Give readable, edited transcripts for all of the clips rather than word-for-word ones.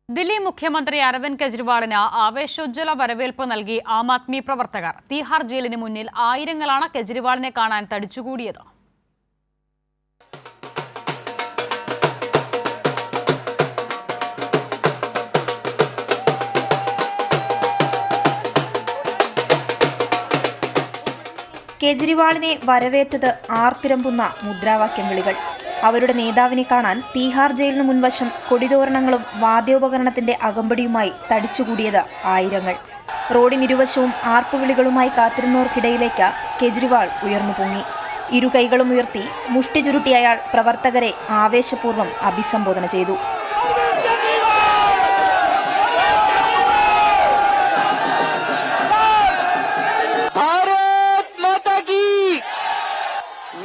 ദില്ലി മുഖ്യമന്ത്രി അരവിന്ദ് കെജ്രിവാളിന് ആവേശോജ്വല വരവേൽപ്പ് നൽകി ആം ആദ്മി പ്രവർത്തകർ. തീഹാർ ജയിലിന് മുന്നിൽ ആയിരങ്ങളാണ് കെജ്രിവാളിനെ കാണാൻ തടിച്ചുകൂടിയത്. കെജ്രിവാളിനെ വരവേറ്റത് ആർത്തിരമ്പുന്ന മുദ്രാവാക്യം വിളികൾ. അവരുടെ നേതാവിനെ കാണാൻ തീഹാർ ജയിലിന് മുൻവശം കൊടിതോരണങ്ങളും വാദ്യോപകരണത്തിന്റെ അകമ്പടിയുമായി തടിച്ചുകൂടിയത് ആയിരങ്ങൾ. റോഡിനിരുവശവും ആർപ്പുവിളികളുമായി കാത്തിരുന്നവർക്കിടയിലേക്ക് കെജ്രിവാൾ ഉയർന്നു പൊങ്ങി. ഇരു കൈകളും ഉയർത്തി മുഷ്ടി ചുരുട്ടി അയാൾ പ്രവർത്തകരെ ആവേശപൂർവ്വം അഭിസംബോധന ചെയ്തു.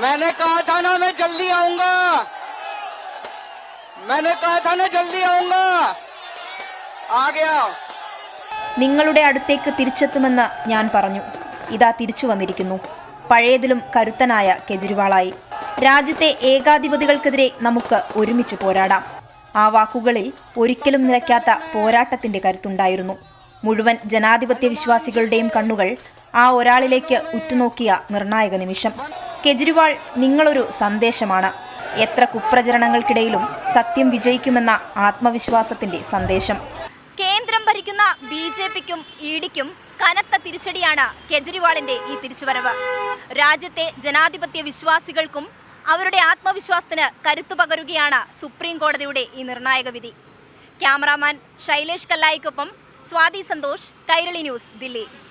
मैंने कहा था ना मैं जल्दी आऊंगा, मैंने कहा था ना जल्दी आऊंगा, आ गया. നിങ്ങളുടെ അടുത്തേക്ക് തിരിച്ചെത്തുമെന്ന് ഞാൻ പറഞ്ഞു. ഇതാ തിരിച്ചു വന്നിരിക്കുന്നു. പഴയതിലും കരുത്തനായ കെജ്രിവാളായി. രാജ്യത്തെ ഏകാധിപതികൾക്കെതിരെ നമുക്ക് ഒരുമിച്ച് പോരാടാം. ആ വാക്കുകളിൽ ഒരിക്കലും നിലയ്ക്കാത്ത പോരാട്ടത്തിന്റെ കരുത്തുണ്ടായിരുന്നു. മുഴുവൻ ജനാധിപത്യ വിശ്വാസികളുടെയും കണ്ണുകൾ ആ ഒരാളിലേക്ക് ഉറ്റുനോക്കിയ നിർണായക നിമിഷം. കെജ്രിവാൾ നിങ്ങളൊരു സന്ദേശമാണ്. എത്ര കുപ്രചരണങ്ങൾക്കിടയിലും സത്യം വിജയിക്കുമെന്ന ആത്മവിശ്വാസത്തിന്റെ സന്ദേശം. കേന്ദ്രം ഭരിക്കുന്ന BJPക്കും EDക്കും കനത്ത തിരിച്ചടിയാണ് കെജ്രിവാളിന്റെ ഈ തിരിച്ചുവരവ്. രാജ്യത്തെ ജനാധിപത്യ വിശ്വാസികൾക്കും അവരുടെ ആത്മവിശ്വാസത്തിന് കരുത്തു പകരുകയാണ് സുപ്രീം കോടതിയുടെ ഈ നിർണായക വിധി. ക്യാമറാമാൻ ശൈലേഷ് കല്ലായിക്കൊപ്പം സ്വാതി സന്തോഷ്, കൈരളി ന്യൂസ്, ദില്ലി.